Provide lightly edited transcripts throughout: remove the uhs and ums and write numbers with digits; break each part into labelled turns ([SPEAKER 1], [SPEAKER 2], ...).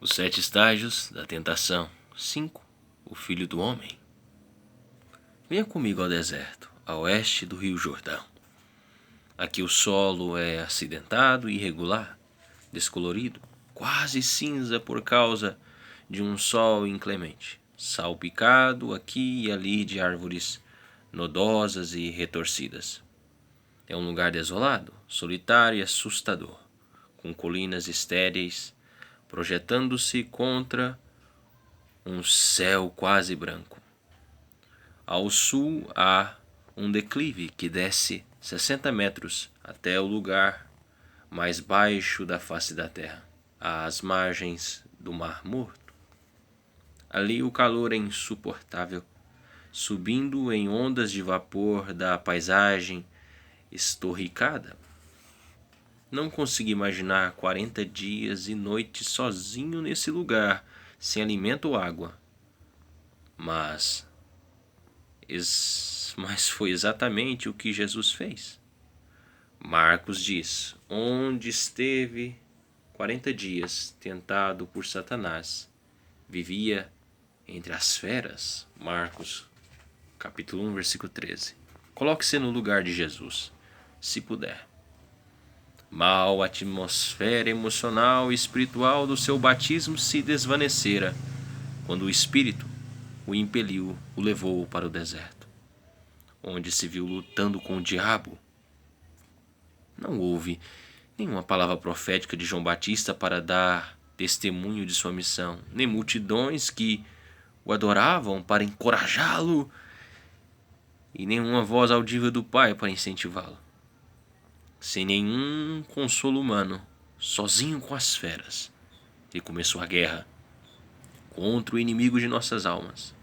[SPEAKER 1] Os 7 estágios da tentação. 5. O Filho do Homem. Venha comigo ao deserto, a oeste do Rio Jordão. Aqui o solo é acidentado e irregular, descolorido, quase cinza por causa de um sol inclemente, salpicado aqui e ali de árvores nodosas e retorcidas. É um lugar desolado, solitário e assustador, com colinas estéreis projetando-se contra um céu quase branco. Ao sul há um declive que desce 60 metros até o lugar mais baixo da face da terra, às margens do Mar Morto. Ali o calor é insuportável, subindo em ondas de vapor da paisagem estorricada. Não consigo imaginar 40 dias e noites sozinho nesse lugar, sem alimento ou água. Mas foi exatamente o que Jesus fez. Marcos diz: onde esteve 40 dias tentado por Satanás, vivia entre as feras. Marcos, capítulo 1, versículo 13. Coloque-se no lugar de Jesus, se puder. Mal a atmosfera emocional e espiritual do seu batismo se desvanecera, quando o Espírito o impeliu, o levou para o deserto, onde se viu lutando com o diabo. Não houve nenhuma palavra profética de João Batista para dar testemunho de sua missão, nem multidões que o adoravam para encorajá-lo, e nenhuma voz audível do Pai para incentivá-lo. Sem nenhum consolo humano, sozinho com as feras, ele começou a guerra contra o inimigo de nossas almas.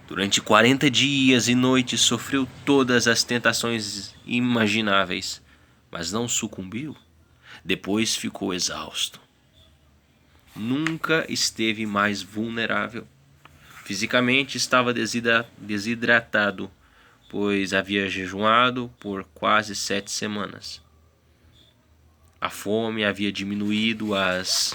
[SPEAKER 1] Durante 40 dias e noites sofreu todas as tentações imagináveis, mas não sucumbiu. Depois ficou exausto. Nunca esteve mais vulnerável. Fisicamente estava desidratado, pois havia jejuado por quase 7 semanas. A fome havia diminuído as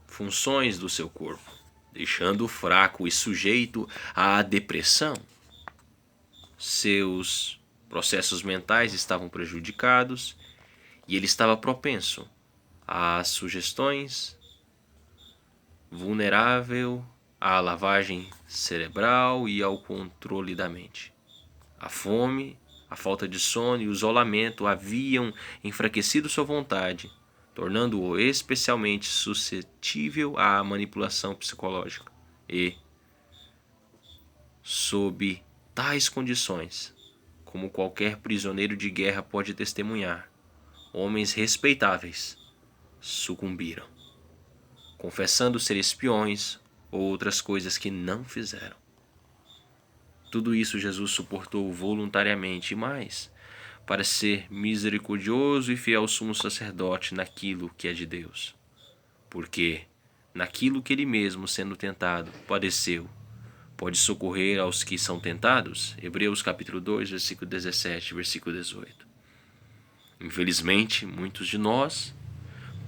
[SPEAKER 1] funções do seu corpo, deixando-o fraco e sujeito à depressão. Seus processos mentais estavam prejudicados e ele estava propenso às sugestões, vulnerável à lavagem cerebral e ao controle da mente. A fome, a falta de sono e o isolamento haviam enfraquecido sua vontade, tornando-o especialmente suscetível à manipulação psicológica. E, sob tais condições, como qualquer prisioneiro de guerra pode testemunhar, homens respeitáveis sucumbiram, confessando ser espiões ou outras coisas que não fizeram. Tudo isso Jesus suportou voluntariamente e mais, para ser misericordioso e fiel sumo sacerdote naquilo que é de Deus. Porque naquilo que ele mesmo, sendo tentado, padeceu, pode socorrer aos que são tentados. Hebreus capítulo 2, versículo 17, versículo 18. Infelizmente, muitos de nós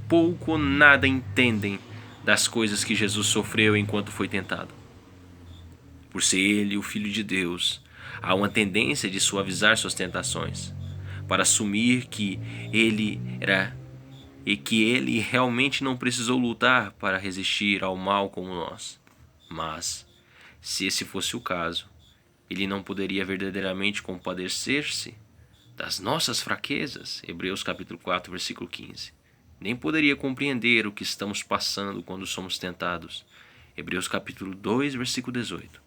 [SPEAKER 1] pouco ou nada entendem das coisas que Jesus sofreu enquanto foi tentado. Por ser ele o Filho de Deus, há uma tendência de suavizar suas tentações, para assumir que ele realmente não precisou lutar para resistir ao mal como nós. Mas, se esse fosse o caso, ele não poderia verdadeiramente compadecer-se das nossas fraquezas. Hebreus capítulo 4, versículo 15. Nem poderia compreender o que estamos passando quando somos tentados. Hebreus capítulo 2, versículo 18.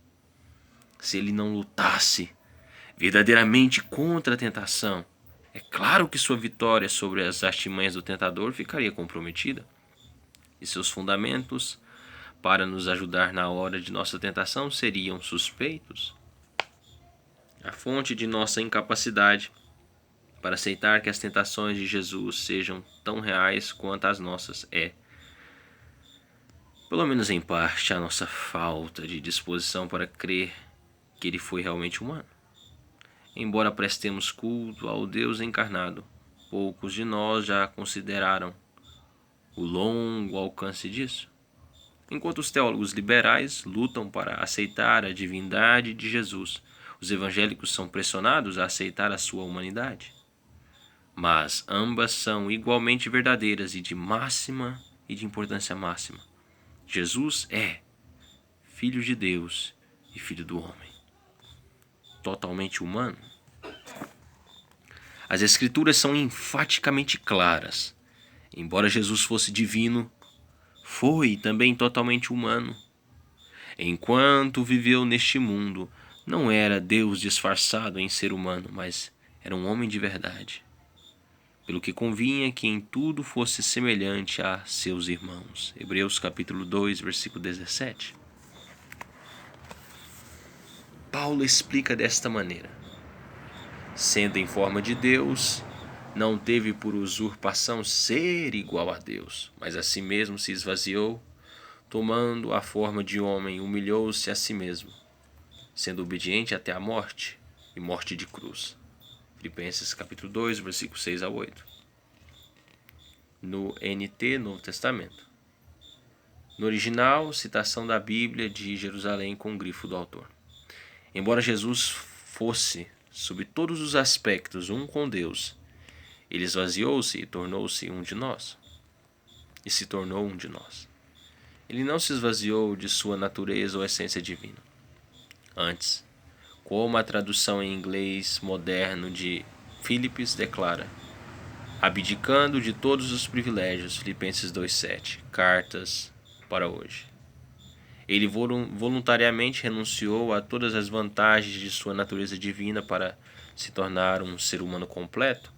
[SPEAKER 1] Se ele não lutasse verdadeiramente contra a tentação, é claro que sua vitória sobre as artimanhas do tentador ficaria comprometida. E seus fundamentos para nos ajudar na hora de nossa tentação seriam suspeitos. A fonte de nossa incapacidade para aceitar que as tentações de Jesus sejam tão reais quanto as nossas é, pelo menos em parte, a nossa falta de disposição para crer que ele foi realmente humano. Embora prestemos culto ao Deus encarnado, poucos de nós já consideraram o longo alcance disso? Enquanto os teólogos liberais lutam para aceitar a divindade de Jesus, os evangélicos são pressionados a aceitar a sua humanidade. Mas ambas são igualmente verdadeiras e de importância máxima. Jesus é Filho de Deus e Filho do homem. Totalmente humano. As Escrituras são enfaticamente claras. Embora Jesus fosse divino, foi também totalmente humano. Enquanto viveu neste mundo, não era Deus disfarçado em ser humano, mas era um homem de verdade. Pelo que convinha que em tudo fosse semelhante a seus irmãos. Hebreus capítulo 2, versículo 17. Paulo explica desta maneira: sendo em forma de Deus, não teve por usurpação ser igual a Deus, mas a si mesmo se esvaziou, tomando a forma de homem, humilhou-se a si mesmo, sendo obediente até a morte, e morte de cruz. Filipenses capítulo 2, versículos 6 a 8. No NT, Novo Testamento. No original, citação da Bíblia de Jerusalém com o grifo do autor. Embora Jesus fosse, sob todos os aspectos, um com Deus, ele esvaziou-se e tornou-se um de nós. E se tornou um de nós. Ele não se esvaziou de sua natureza ou essência divina. Antes, como a tradução em inglês moderno de Phillips declara, abdicando de todos os privilégios, Filipenses 2,7, cartas para hoje. Ele voluntariamente renunciou a todas as vantagens de sua natureza divina para se tornar um ser humano completo.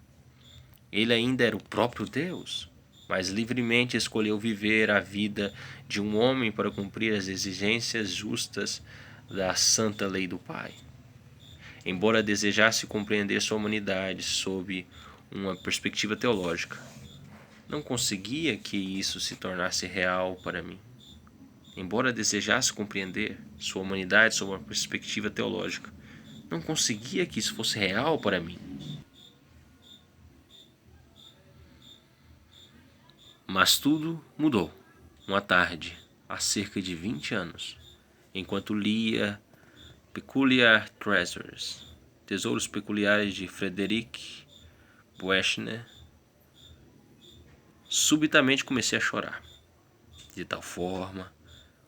[SPEAKER 1] Ele ainda era o próprio Deus, mas livremente escolheu viver a vida de um homem para cumprir as exigências justas da santa lei do Pai. Embora desejasse compreender sua humanidade sob uma perspectiva teológica, não conseguia que isso se tornasse real para mim. Embora desejasse compreender sua humanidade sob uma perspectiva teológica, não conseguia que isso fosse real para mim. Mas tudo mudou, uma tarde, há cerca de 20 anos, enquanto lia Peculiar Treasures, Tesouros Peculiares de Frederick Buechner. Subitamente comecei a chorar. De tal forma,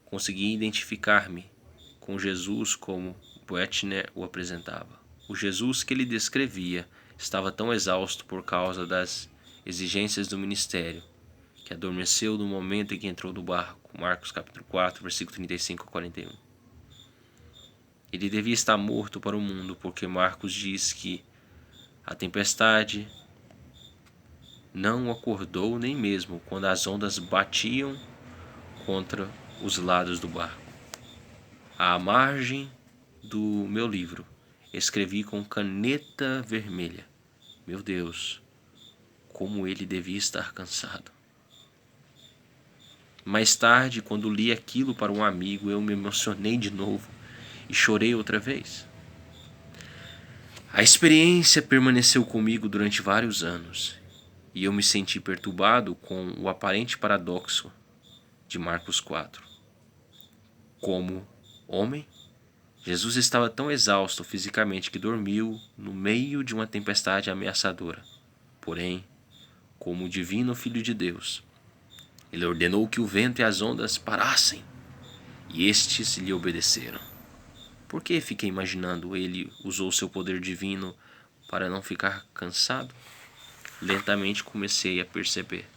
[SPEAKER 1] consegui identificar-me com Jesus como Buechner o apresentava. O Jesus que ele descrevia estava tão exausto por causa das exigências do ministério, que adormeceu no momento em que entrou do barco. Marcos capítulo 4, versículo 35 a 41. Ele devia estar morto para o mundo, porque Marcos diz que a tempestade não o acordou nem mesmo quando as ondas batiam contra os lados do barco. À margem do meu livro, escrevi com caneta vermelha: meu Deus, como ele devia estar cansado. Mais tarde, quando li aquilo para um amigo, eu me emocionei de novo e chorei outra vez. A experiência permaneceu comigo durante vários anos e eu me senti perturbado com o aparente paradoxo de Marcos 4. Como homem, Jesus estava tão exausto fisicamente que dormiu no meio de uma tempestade ameaçadora. Porém, como o divino Filho de Deus, ele ordenou que o vento e as ondas parassem, e estes lhe obedeceram. Por que fiquei imaginando ele usou seu poder divino para não ficar cansado? Lentamente comecei a perceber.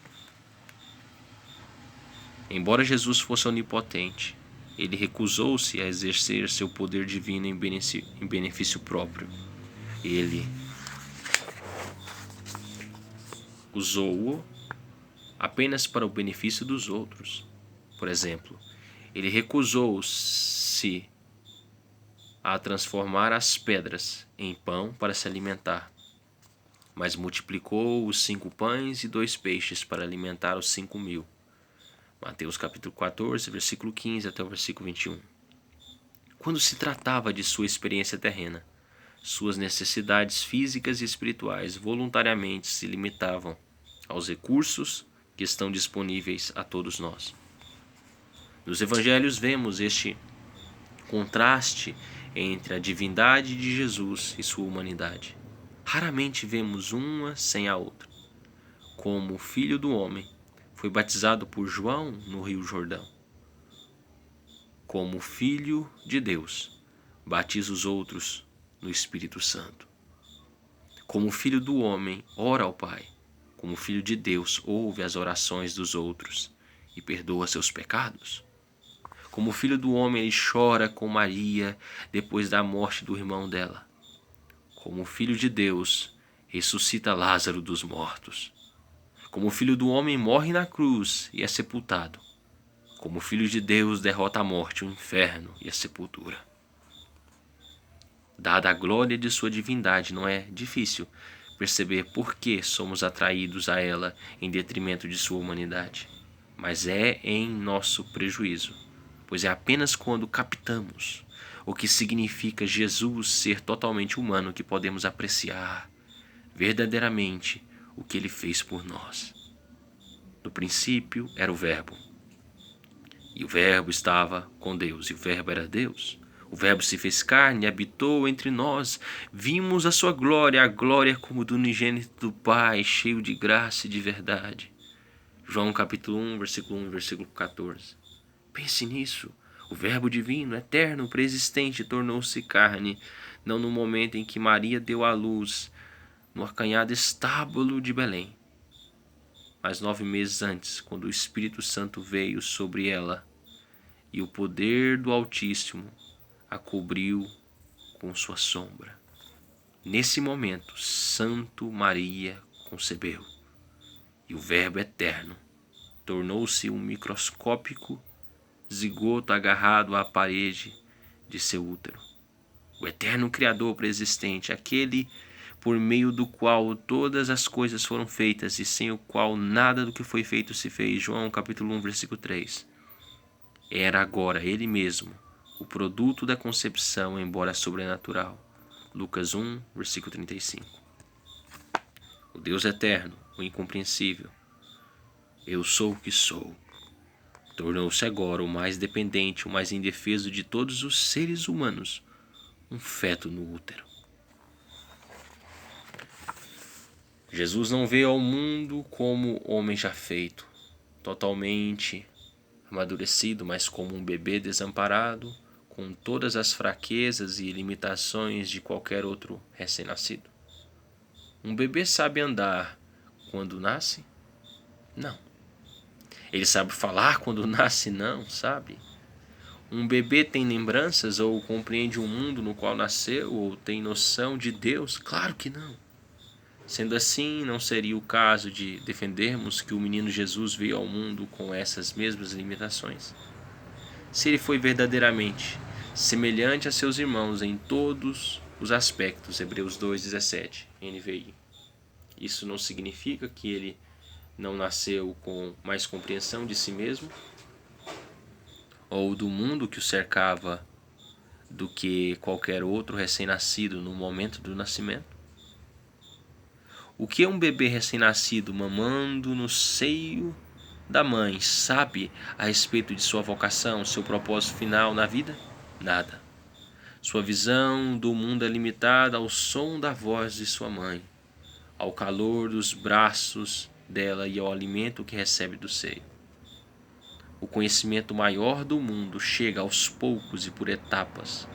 [SPEAKER 1] Embora Jesus fosse onipotente, ele recusou-se a exercer seu poder divino em benefício próprio. Ele usou-o apenas para o benefício dos outros. Por exemplo, ele recusou-se a transformar as pedras em pão para se alimentar, mas multiplicou os 5 pães e 2 peixes para alimentar os 5.000. Mateus capítulo 14, versículo 15 até o versículo 21. Quando se tratava de sua experiência terrena, suas necessidades físicas e espirituais voluntariamente se limitavam aos recursos que estão disponíveis a todos nós. Nos evangelhos vemos este contraste entre a divindade de Jesus e sua humanidade. Raramente vemos uma sem a outra. Como o Filho do Homem foi batizado por João no Rio Jordão. Como o Filho de Deus batiza os outros no Espírito Santo. Como o Filho do Homem ora ao Pai. Como o Filho de Deus ouve as orações dos outros e perdoa seus pecados. Como o Filho do Homem, ele chora com Maria depois da morte do irmão dela. Como o Filho de Deus, ressuscita Lázaro dos mortos. Como o Filho do Homem morre na cruz e é sepultado. Como o Filho de Deus derrota a morte, o inferno e a sepultura. Dada a glória de sua divindade, não é difícil perceber por que somos atraídos a ela em detrimento de sua humanidade. Mas é em nosso prejuízo, pois é apenas quando captamos o que significa Jesus ser totalmente humano que podemos apreciar verdadeiramente o que ele fez por nós. No princípio era o Verbo, e o Verbo estava com Deus, e o Verbo era Deus. O Verbo se fez carne e habitou entre nós. Vimos a sua glória, a glória como do unigênito do Pai, cheio de graça e de verdade. João capítulo 1, versículo 1 e versículo 14. Pense nisso. O Verbo divino, eterno, preexistente, tornou-se carne, não no momento em que Maria deu à luz, no acanhado estábulo de Belém, mas 9 meses antes, quando o Espírito Santo veio sobre ela e o poder do Altíssimo a cobriu com sua sombra. Nesse momento, Santo Maria concebeu, e o Verbo eterno tornou-se um microscópico zigoto agarrado à parede de seu útero. O eterno Criador preexistente, aquele por meio do qual todas as coisas foram feitas e sem o qual nada do que foi feito se fez. João capítulo 1, versículo 3. Era agora ele mesmo o produto da concepção, embora sobrenatural. Lucas 1, versículo 35. O Deus eterno, o incompreensível, eu sou o que sou, tornou-se agora o mais dependente, o mais indefeso de todos os seres humanos, um feto no útero. Jesus não veio ao mundo como homem já feito, totalmente amadurecido, mas como um bebê desamparado, com todas as fraquezas e limitações de qualquer outro recém-nascido. Um bebê sabe andar quando nasce? Não. Ele sabe falar quando nasce? Não, sabe? Um bebê tem lembranças ou compreende o mundo no qual nasceu ou tem noção de Deus? Claro que não. Sendo assim, não seria o caso de defendermos que o menino Jesus veio ao mundo com essas mesmas limitações. Se ele foi verdadeiramente semelhante a seus irmãos em todos os aspectos, Hebreus 2,17, NVI. Isso não significa que ele não nasceu com mais compreensão de si mesmo ou do mundo que o cercava do que qualquer outro recém-nascido no momento do nascimento. O que um bebê recém-nascido mamando no seio da mãe sabe a respeito de sua vocação, seu propósito final na vida? Nada. Sua visão do mundo é limitada ao som da voz de sua mãe, ao calor dos braços dela e ao alimento que recebe do seio. O conhecimento maior do mundo chega aos poucos e por etapas,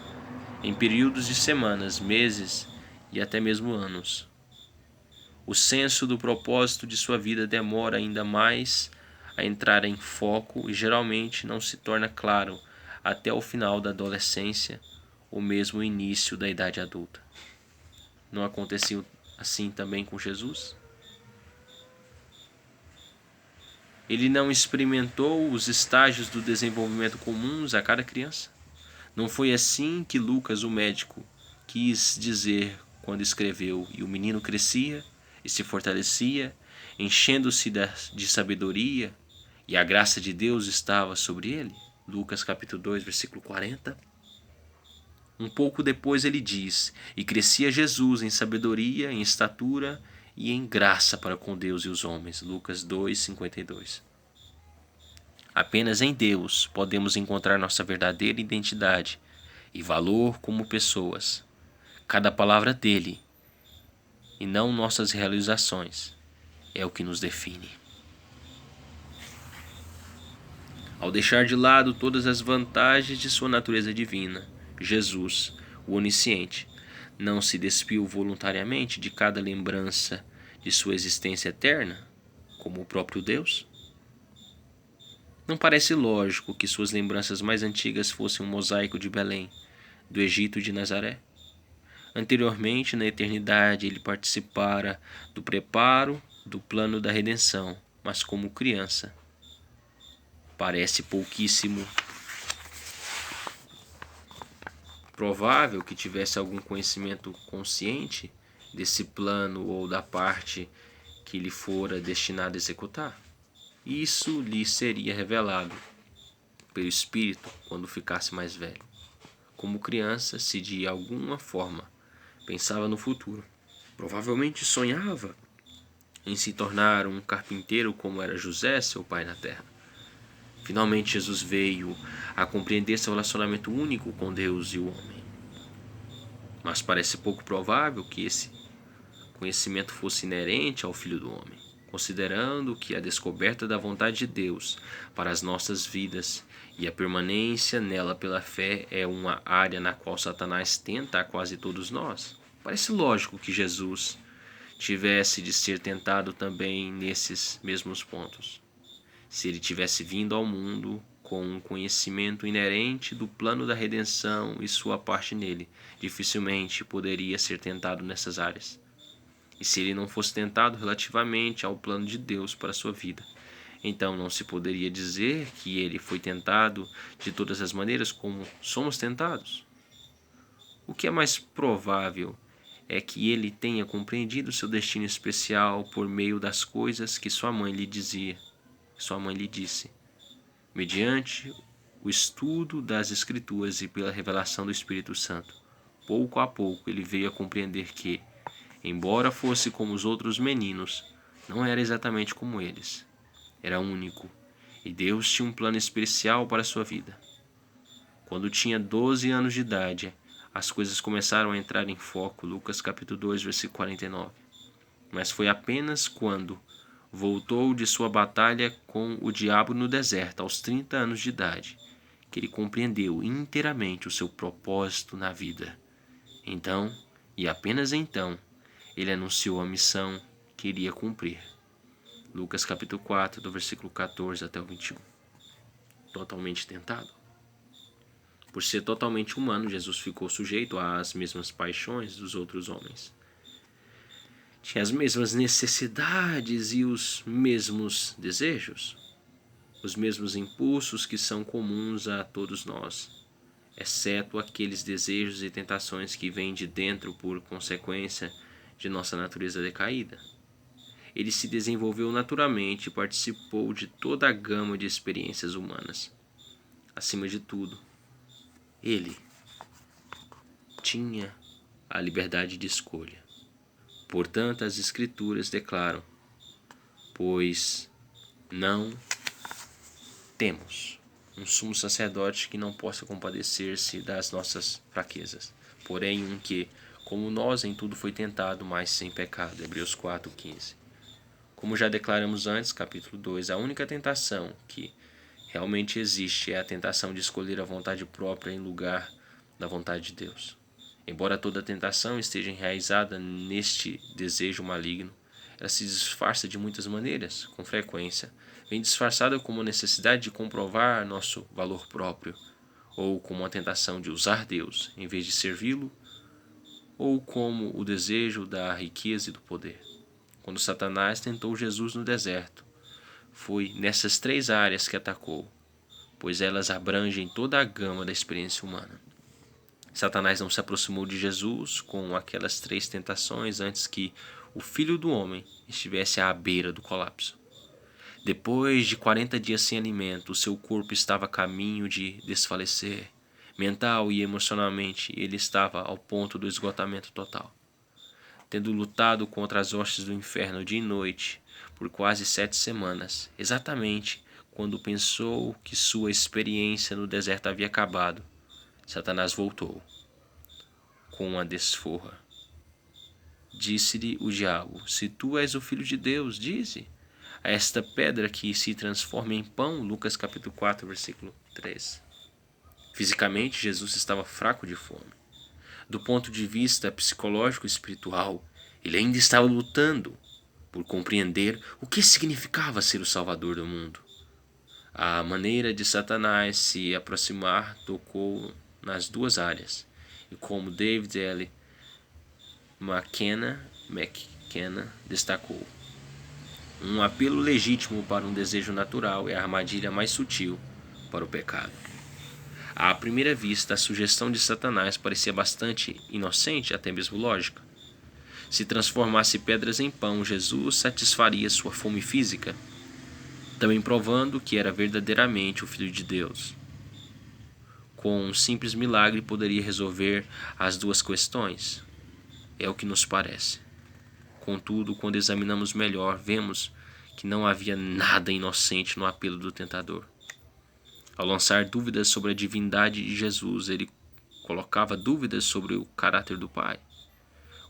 [SPEAKER 1] em períodos de semanas, meses e até mesmo anos. O senso do propósito de sua vida demora ainda mais a entrar em foco e geralmente não se torna claro até o final da adolescência ou mesmo o início da idade adulta. Não aconteceu assim também com Jesus? Ele não experimentou os estágios do desenvolvimento comuns a cada criança? Não foi assim que Lucas, o médico, quis dizer quando escreveu: e o menino crescia e se fortalecia, enchendo-se de sabedoria, e a graça de Deus estava sobre ele? Lucas capítulo 2, versículo 40. Um pouco depois ele diz: e crescia Jesus em sabedoria, em estatura e em graça para com Deus e os homens. Lucas 2:52. Apenas em Deus podemos encontrar nossa verdadeira identidade e valor como pessoas. Cada palavra dele, e não nossas realizações, é o que nos define. Ao deixar de lado todas as vantagens de sua natureza divina, Jesus, o onisciente, não se despiu voluntariamente de cada lembrança de sua existência eterna, como o próprio Deus? Não parece lógico que suas lembranças mais antigas fossem um mosaico de Belém, do Egito e de Nazaré? Anteriormente, na eternidade, ele participara do preparo do plano da redenção, mas como criança. Parece pouquíssimo provável que tivesse algum conhecimento consciente desse plano ou da parte que lhe fora destinado a executar. Isso lhe seria revelado pelo Espírito quando ficasse mais velho. Como criança, se de alguma forma pensava no futuro, provavelmente sonhava em se tornar um carpinteiro como era José, seu pai na terra. Finalmente Jesus veio a compreender seu relacionamento único com Deus e o homem. Mas parece pouco provável que esse conhecimento fosse inerente ao Filho do Homem, considerando que a descoberta da vontade de Deus para as nossas vidas e a permanência nela pela fé é uma área na qual Satanás tenta a quase todos nós. Parece lógico que Jesus tivesse de ser tentado também nesses mesmos pontos. Se ele tivesse vindo ao mundo com um conhecimento inerente do plano da redenção e sua parte nele, dificilmente poderia ser tentado nessas áreas. E se ele não fosse tentado relativamente ao plano de Deus para a sua vida, então não se poderia dizer que ele foi tentado de todas as maneiras como somos tentados. O que é mais provável é que ele tenha compreendido seu destino especial por meio das coisas que sua mãe lhe disse, mediante o estudo das Escrituras e pela revelação do Espírito Santo. Pouco a pouco ele veio a compreender que, embora fosse como os outros meninos, não era exatamente como eles. Era único, e Deus tinha um plano especial para a sua vida. Quando tinha 12 anos de idade, as coisas começaram a entrar em foco, Lucas capítulo 2, versículo 49. Mas foi apenas quando voltou de sua batalha com o diabo no deserto, aos 30 anos de idade, que ele compreendeu inteiramente o seu propósito na vida. Então, e apenas então, ele anunciou a missão que iria cumprir. Lucas capítulo 4, do versículo 14 até o 21. Totalmente tentado. Por ser totalmente humano, Jesus ficou sujeito às mesmas paixões dos outros homens. Tinha as mesmas necessidades e os mesmos desejos, os mesmos impulsos que são comuns a todos nós, exceto aqueles desejos e tentações que vêm de dentro por consequência de nossa natureza decaída. Ele se desenvolveu naturalmente e participou de toda a gama de experiências humanas. Acima de tudo, ele tinha a liberdade de escolha. Portanto, as Escrituras declaram: pois não temos um sumo sacerdote que não possa compadecer-se das nossas fraquezas, porém um que, como nós, em tudo foi tentado, mas sem pecado. Hebreus 4:15. Como já declaramos antes, capítulo 2, a única tentação que realmente existe é a tentação de escolher a vontade própria em lugar da vontade de Deus. Embora toda tentação esteja enraizada neste desejo maligno, ela se disfarça de muitas maneiras. Com frequência, vem disfarçada como a necessidade de comprovar nosso valor próprio, ou como a tentação de usar Deus em vez de servi-lo, ou como o desejo da riqueza e do poder. Quando Satanás tentou Jesus no deserto, foi nessas três áreas que atacou, pois elas abrangem toda a gama da experiência humana. Satanás não se aproximou de Jesus com aquelas três tentações antes que o Filho do Homem estivesse à beira do colapso. Depois de 40 dias sem alimento, o seu corpo estava a caminho de desfalecer. Mental e emocionalmente, ele estava ao ponto do esgotamento total. tendo lutado contra as hostes do inferno dia e noite por quase 7 semanas, exatamente quando pensou que sua experiência no deserto havia acabado, Satanás voltou com uma desforra. Disse-lhe o diabo: se tu és o filho de Deus, dize a esta pedra que se transforma em pão. Lucas capítulo 4, versículo 3. Fisicamente, Jesus estava fraco de fome. Do ponto de vista psicológico e espiritual, ele ainda estava lutando por compreender o que significava ser o Salvador do mundo. A maneira de Satanás se aproximar tocou nas duas áreas, e como David L. McKenna destacou, um apelo legítimo para um desejo natural é a armadilha mais sutil para o pecado. À primeira vista, a sugestão de Satanás parecia bastante inocente, até mesmo lógica. Se transformasse pedras em pão, Jesus satisfaria sua fome física, também provando que era verdadeiramente o Filho de Deus. Com um simples milagre poderia resolver as duas questões. É o que nos parece. Contudo, quando examinamos melhor, vemos que não havia nada inocente no apelo do tentador. Ao lançar dúvidas sobre a divindade de Jesus, ele colocava dúvidas sobre o caráter do Pai,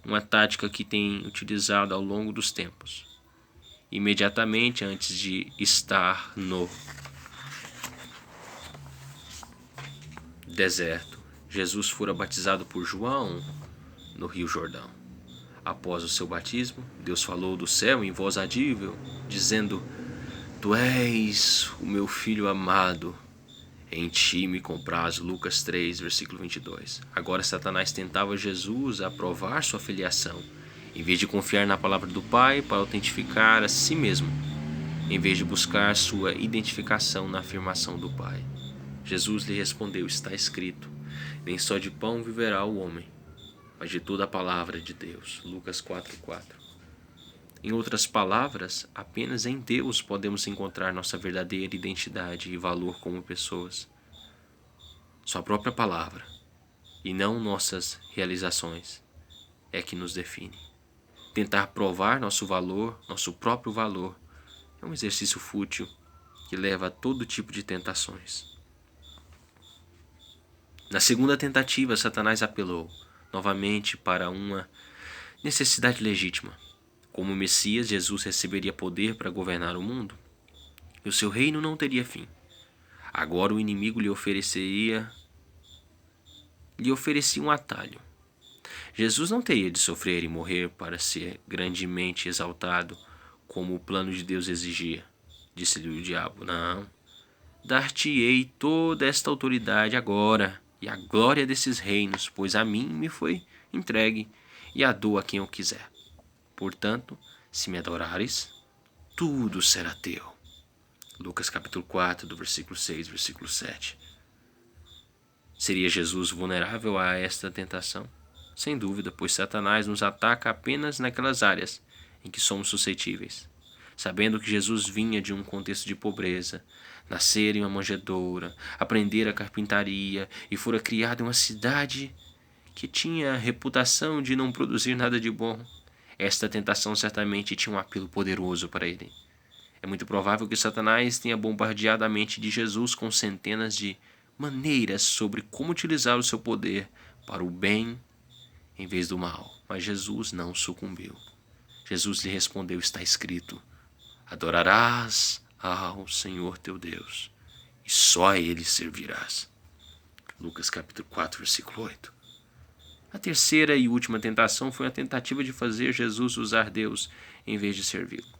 [SPEAKER 1] uma tática que tem utilizado ao longo dos tempos. Imediatamente antes de estar no deserto, Jesus fora batizado por João no Rio Jordão. Após o seu batismo, Deus falou do céu em voz audível, dizendo: Tu és o meu filho amado, em ti me comprazo. Lucas 3, versículo 22. Agora Satanás tentava Jesus a provar sua filiação, em vez de confiar na palavra do Pai para autentificar a si mesmo, em vez de buscar sua identificação na afirmação do Pai. Jesus lhe respondeu: está escrito, nem só de pão viverá o homem, mas de toda a palavra de Deus. Lucas 4:4. Em outras palavras, apenas em Deus podemos encontrar nossa verdadeira identidade e valor como pessoas. Sua própria palavra, e não nossas realizações, é que nos define. Tentar provar nosso valor, nosso próprio valor, é um exercício fútil que leva a todo tipo de tentações. Na segunda tentativa, Satanás apelou novamente para uma necessidade legítima. Como Messias, Jesus receberia poder para governar o mundo, e o seu reino não teria fim. Agora o inimigo lhe oferecia um atalho. Jesus não teria de sofrer e morrer para ser grandemente exaltado, como o plano de Deus exigia. Disse-lhe o diabo: não, dar-te-ei toda esta autoridade agora, e a glória desses reinos, pois a mim me foi entregue, e a dou a quem eu quiser. Portanto, se me adorares, tudo será teu. Lucas capítulo 4, do versículo 6, versículo 7. Seria Jesus vulnerável a esta tentação? Sem dúvida, pois Satanás nos ataca apenas naquelas áreas em que somos suscetíveis. Sabendo que Jesus vinha de um contexto de pobreza, nascer em uma manjedoura, aprender a carpintaria e fora criado em uma cidade que tinha a reputação de não produzir nada de bom, esta tentação certamente tinha um apelo poderoso para ele. É muito provável que Satanás tenha bombardeado a mente de Jesus com centenas de maneiras sobre como utilizar o seu poder para o bem em vez do mal, mas Jesus não sucumbiu. Jesus lhe respondeu: está escrito, adorarás ao Senhor teu Deus, e só a Ele servirás. Lucas capítulo 4, versículo 8. A terceira e última tentação foi a tentativa de fazer Jesus usar Deus em vez de servi-lo.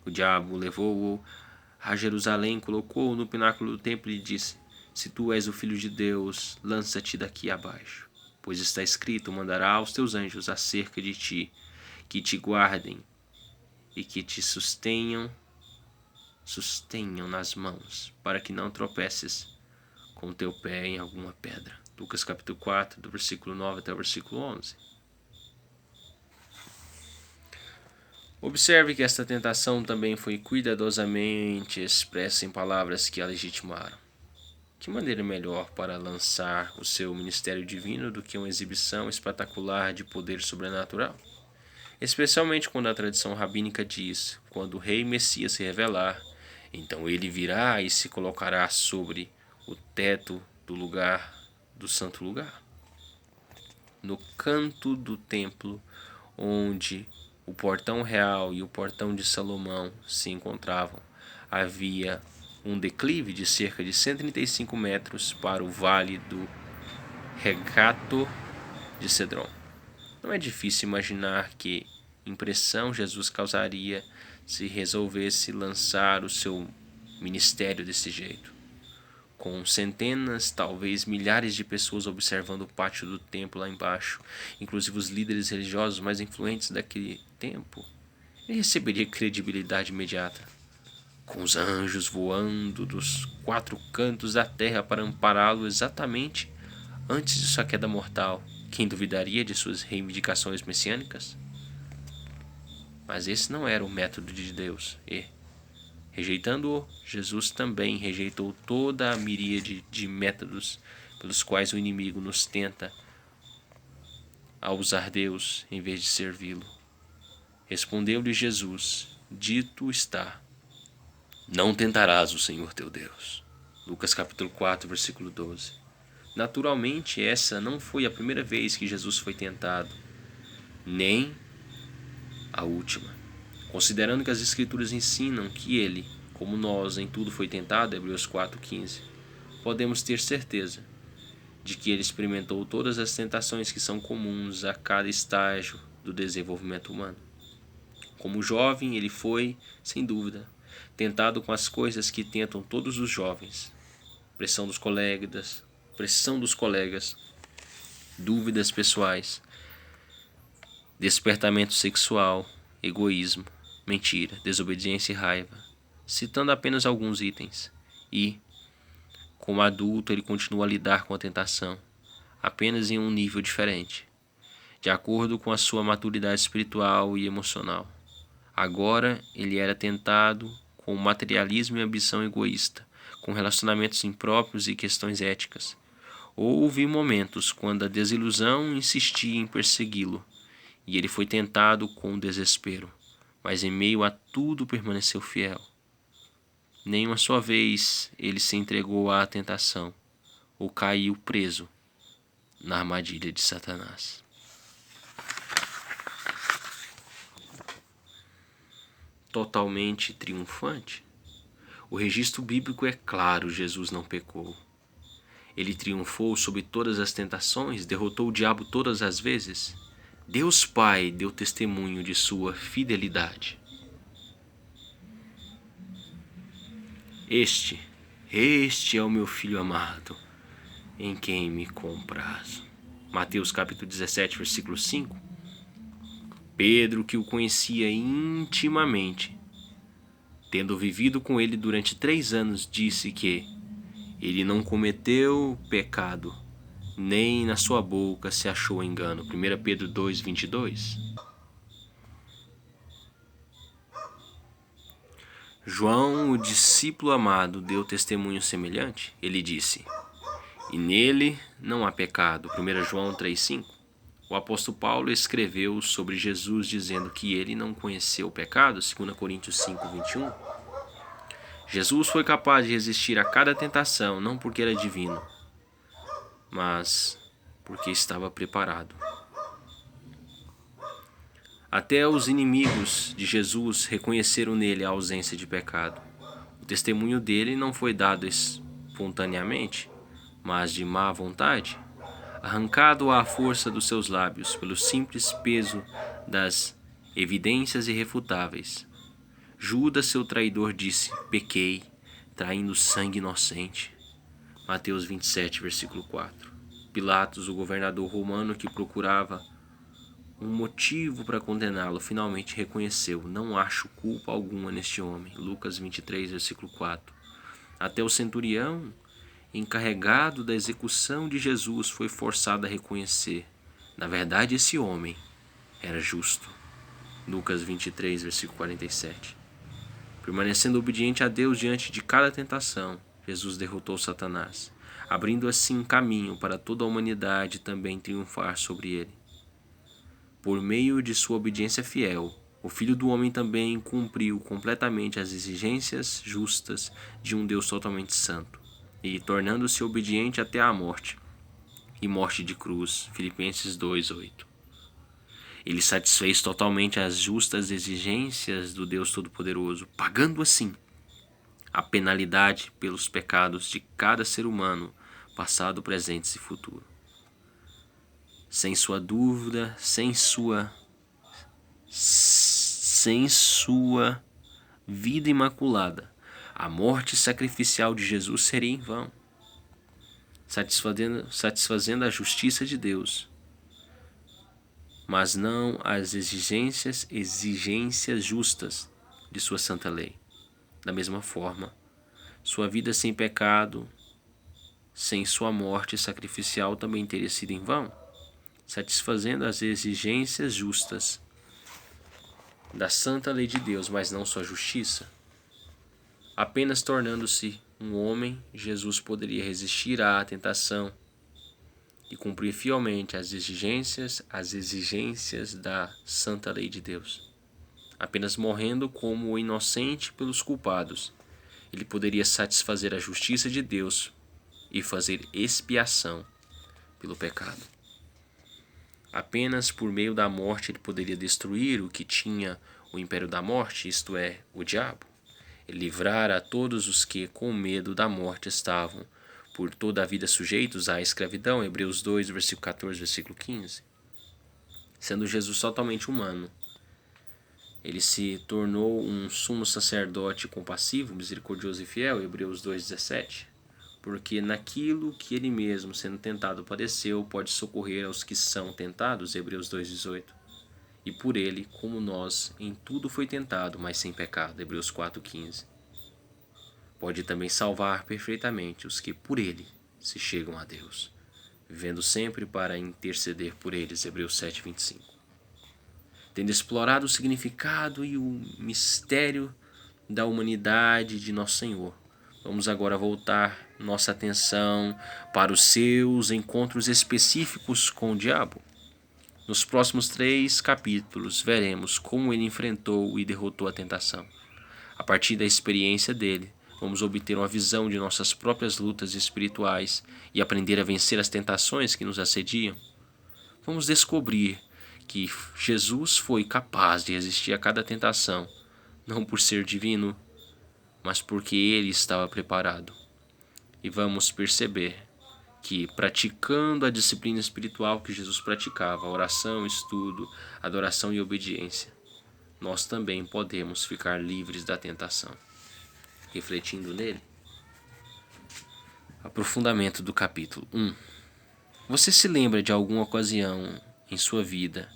[SPEAKER 1] O diabo levou-o a Jerusalém, colocou-o no pináculo do templo e disse: se tu és o Filho de Deus, lança-te daqui abaixo, pois está escrito, mandará aos teus anjos acerca de ti, que te guardem e que te sustenham nas mãos, para que não tropeces com o teu pé em alguma pedra. Lucas capítulo 4, do versículo 9 até o versículo 11. Observe que esta tentação também foi cuidadosamente expressa em palavras que a legitimaram. Que maneira melhor para lançar o seu ministério divino do que uma exibição espetacular de poder sobrenatural? especialmente quando a tradição rabínica diz: quando o rei Messias se revelar, então ele virá e se colocará sobre o teto do santo lugar. No canto do templo, onde o portão real e o portão de Salomão se encontravam, havia um declive de cerca de 135 metros para o vale do Regato de Cedron. Não é difícil imaginar que impressão Jesus causaria se resolvesse lançar o seu ministério desse jeito, com centenas, talvez milhares de pessoas observando o pátio do templo lá embaixo, inclusive os líderes religiosos mais influentes daquele tempo. Ele receberia credibilidade imediata, com os anjos voando dos 4 cantos da terra para ampará-lo exatamente antes de sua queda mortal. Quem duvidaria de suas reivindicações messiânicas? Mas esse não era o método de Deus, e, rejeitando-o, Jesus também rejeitou toda a miríade de métodos pelos quais o inimigo nos tenta a usar Deus em vez de servi-lo. Respondeu-lhe Jesus: dito está, não tentarás o Senhor teu Deus. Lucas capítulo 4, versículo 12. Naturalmente, essa não foi a primeira vez que Jesus foi tentado, nem a última. Considerando que as Escrituras ensinam que ele, como nós, em tudo foi tentado, Hebreus 4,15, podemos ter certeza de que ele experimentou todas as tentações que são comuns a cada estágio do desenvolvimento humano. Como jovem, ele foi, sem dúvida, tentado com as coisas que tentam todos os jovens: pressão dos colegas, dúvidas pessoais, despertamento sexual, egoísmo, mentira, desobediência e raiva, citando apenas alguns itens. E, como adulto, ele continua a lidar com a tentação, apenas em um nível diferente, de acordo com a sua maturidade espiritual e emocional. Agora, ele era tentado com materialismo e ambição egoísta, com relacionamentos impróprios e questões éticas. Houve momentos quando a desilusão insistia em persegui-lo, e ele foi tentado com desespero, mas em meio a tudo permaneceu fiel. Nenhuma só vez ele se entregou à tentação, ou caiu preso na armadilha de Satanás. Totalmente triunfante? O registro bíblico é claro: Jesus não pecou. Ele triunfou sobre todas as tentações, derrotou o diabo todas as vezes. Deus Pai deu testemunho de sua fidelidade. Este é o meu filho amado, em quem me comprazo. Mateus capítulo 17, versículo 5. Pedro, que o conhecia intimamente, tendo vivido com ele durante 3 anos, disse que ele não cometeu pecado, nem na sua boca se achou engano. 1 Pedro 2, 22. João, o discípulo amado, deu testemunho semelhante. Ele disse: e nele não há pecado. 1 João 3,5. O apóstolo Paulo escreveu sobre Jesus dizendo que ele não conheceu o pecado. 2 Coríntios 5, 21. Jesus foi capaz de resistir a cada tentação, não porque era divino, mas porque estava preparado. Até os inimigos de Jesus reconheceram nele a ausência de pecado. O testemunho dele não foi dado espontaneamente, mas de má vontade, arrancado à força dos seus lábios pelo simples peso das evidências irrefutáveis. Judas, seu traidor, disse: pequei, traindo sangue inocente. Mateus 27, versículo 4. Pilatos, o governador romano que procurava um motivo para condená-lo, finalmente reconheceu: não acho culpa alguma neste homem. Lucas 23, versículo 4. Até o centurião, encarregado da execução de Jesus, foi forçado a reconhecer: na verdade, esse homem era justo. Lucas 23, versículo 47. Permanecendo obediente a Deus diante de cada tentação, Jesus derrotou Satanás, abrindo assim caminho para toda a humanidade também triunfar sobre ele. por meio de sua obediência fiel, o Filho do Homem também cumpriu completamente as exigências justas de um Deus totalmente santo, e tornando-se obediente até a morte, e morte de cruz. Filipenses 2:8. Ele satisfez totalmente as justas exigências do Deus Todo-Poderoso, pagando assim a penalidade pelos pecados de cada ser humano, passado, presente e futuro. Sem sua dúvida, sem sua vida imaculada, a morte sacrificial de Jesus seria em vão, satisfazendo a justiça de Deus, mas não as exigências justas de sua santa lei. Da mesma forma, sua vida sem pecado, sem sua morte sacrificial, também teria sido em vão, satisfazendo as exigências justas da santa lei de Deus, mas não sua justiça. Apenas tornando-se um homem, Jesus poderia resistir à tentação e cumprir fielmente as exigências da santa lei de Deus. Apenas morrendo como o inocente pelos culpados, ele poderia satisfazer a justiça de Deus e fazer expiação pelo pecado. Apenas por meio da morte ele poderia destruir o que tinha o império da morte, isto é, o diabo, e livrar a todos os que com medo da morte estavam por toda a vida sujeitos à escravidão. Hebreus 2, versículo 14, versículo 15. Sendo Jesus totalmente humano, ele se tornou um sumo sacerdote compassivo, misericordioso e fiel. Hebreus 2,17. Porque naquilo que ele mesmo, sendo tentado, padeceu, pode socorrer aos que são tentados. Hebreus 2,18. E por ele, como nós, em tudo foi tentado, mas sem pecado. Hebreus 4,15. Pode também salvar perfeitamente os que por ele se chegam a Deus, vivendo sempre para interceder por eles. Hebreus 7,25. Tendo explorado o significado e o mistério da humanidade de Nosso Senhor, vamos agora voltar nossa atenção para os seus encontros específicos com o diabo. Nos próximos 3 capítulos, veremos como ele enfrentou e derrotou a tentação. A partir da experiência dele, vamos obter uma visão de nossas próprias lutas espirituais e aprender a vencer as tentações que nos assediam. Vamos descobrir que Jesus foi capaz de resistir a cada tentação, não por ser divino, mas porque ele estava preparado. E vamos perceber que, praticando a disciplina espiritual que Jesus praticava, oração, estudo, adoração e obediência, nós também podemos ficar livres da tentação. Refletindo nele. Aprofundamento do capítulo 1. Você se lembra de alguma ocasião em sua vida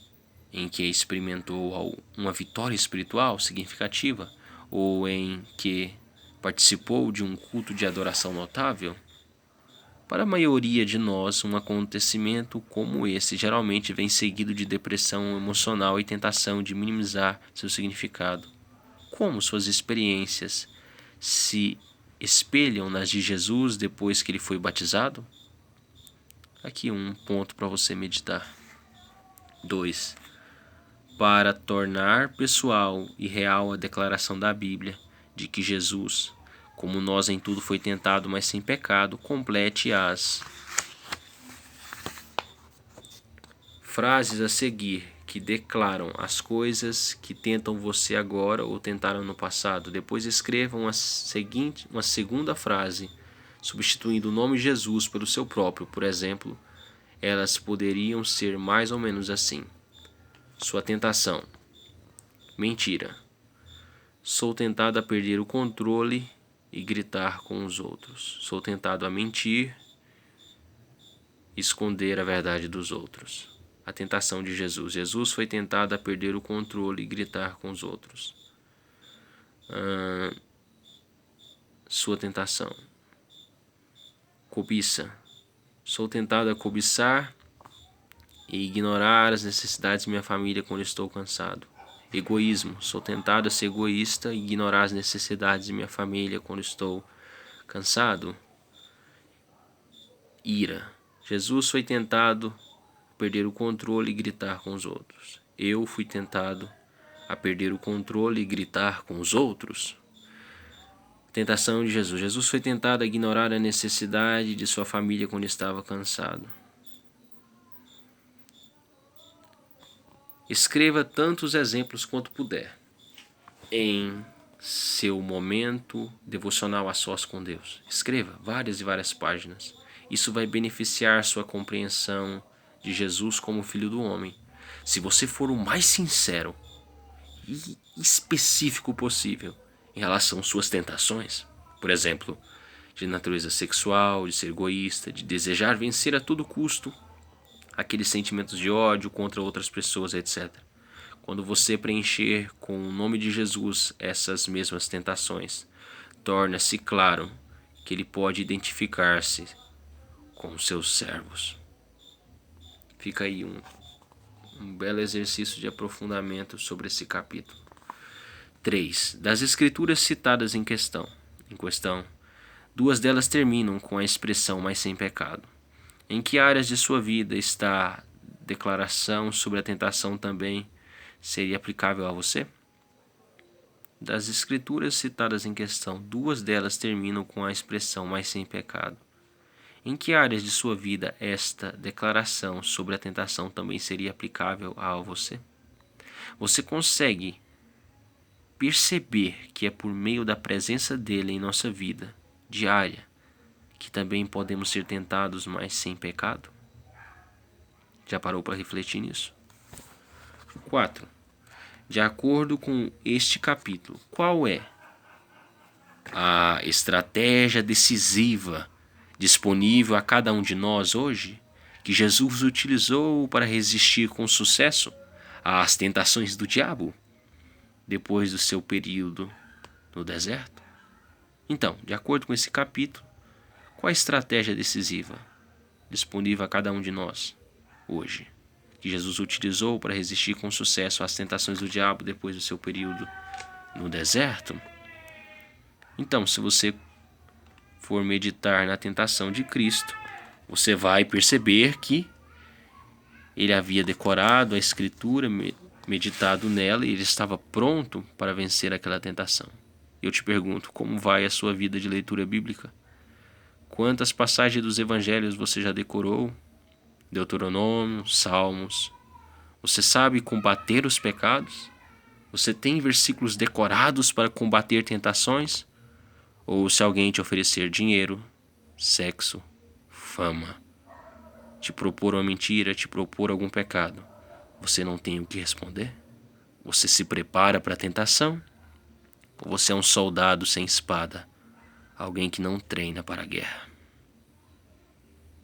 [SPEAKER 1] em que experimentou uma vitória espiritual significativa, ou em que participou de um culto de adoração notável? Para a maioria de nós, um acontecimento como esse geralmente vem seguido de depressão emocional e tentação de minimizar seu significado. Como suas experiências se espelham nas de Jesus depois que ele foi batizado? Aqui um ponto para você meditar. 2. Para tornar pessoal e real a declaração da Bíblia de que Jesus, como nós em tudo foi tentado, mas sem pecado, complete as frases a seguir que declaram as coisas que tentam você agora ou tentaram no passado. Depois escreva uma segunda frase, substituindo o nome Jesus pelo seu próprio. Por exemplo, elas poderiam ser mais ou menos assim: sua tentação. Mentira. Sou tentado a perder o controle e gritar com os outros. Sou tentado a mentir, esconder a verdade dos outros. A tentação de Jesus. Jesus foi tentado a perder o controle e gritar com os outros. Sua tentação. Cobiça. Sou tentado a cobiçar e ignorar as necessidades de minha família quando estou cansado. Egoísmo. Sou tentado a ser egoísta e ignorar as necessidades de minha família quando estou cansado. Ira. Jesus foi tentado a perder o controle e gritar com os outros. eu fui tentado a perder o controle e gritar com os outros. Tentação de Jesus. Jesus foi tentado a ignorar a necessidade de sua família quando estava cansado. Escreva tantos exemplos quanto puder em seu momento devocional a sós com Deus. Escreva várias e várias páginas. Isso vai beneficiar sua compreensão de Jesus como Filho do Homem. Se você for o mais sincero e específico possível em relação às suas tentações, por exemplo, de natureza sexual, de ser egoísta, de desejar vencer a todo custo aqueles sentimentos de ódio contra outras pessoas, etc. Quando você preencher com o nome de Jesus essas mesmas tentações, torna-se claro que ele pode identificar-se com seus servos. Fica aí um belo exercício de aprofundamento sobre esse capítulo. 3. Das escrituras citadas em questão, 2 delas terminam com a expressão "mas sem pecado". Em que áreas de sua vida está a declaração sobre a tentação também seria aplicável a você? Das escrituras citadas em questão, 2 delas terminam com a expressão "mas sem pecado". Em que áreas de sua vida esta declaração sobre a tentação também seria aplicável a você? Você consegue perceber que é por meio da presença dele em nossa vida diária que também podemos ser tentados, mas sem pecado? Já parou para refletir nisso? 4. De acordo com este capítulo, qual é a estratégia decisiva disponível a cada um de nós hoje, que Jesus utilizou para resistir com sucesso às tentações do diabo depois do seu período no deserto? Então, de acordo com esse capítulo, qual a estratégia decisiva disponível a cada um de nós hoje, que Jesus utilizou para resistir com sucesso às tentações do diabo depois do seu período no deserto? Então, se você for meditar na tentação de Cristo, você vai perceber que ele havia decorado a Escritura, meditado nela, e ele estava pronto para vencer aquela tentação. Eu te pergunto, como vai a sua vida de leitura bíblica? Quantas passagens dos evangelhos você já decorou? Deuteronômio, Salmos. Você sabe combater os pecados? Você tem versículos decorados para combater tentações? Ou se alguém te oferecer dinheiro, sexo, fama, te propor uma mentira, te propor algum pecado, você não tem o que responder? Você se prepara para a tentação? Ou você é um soldado sem espada, alguém que não treina para a guerra?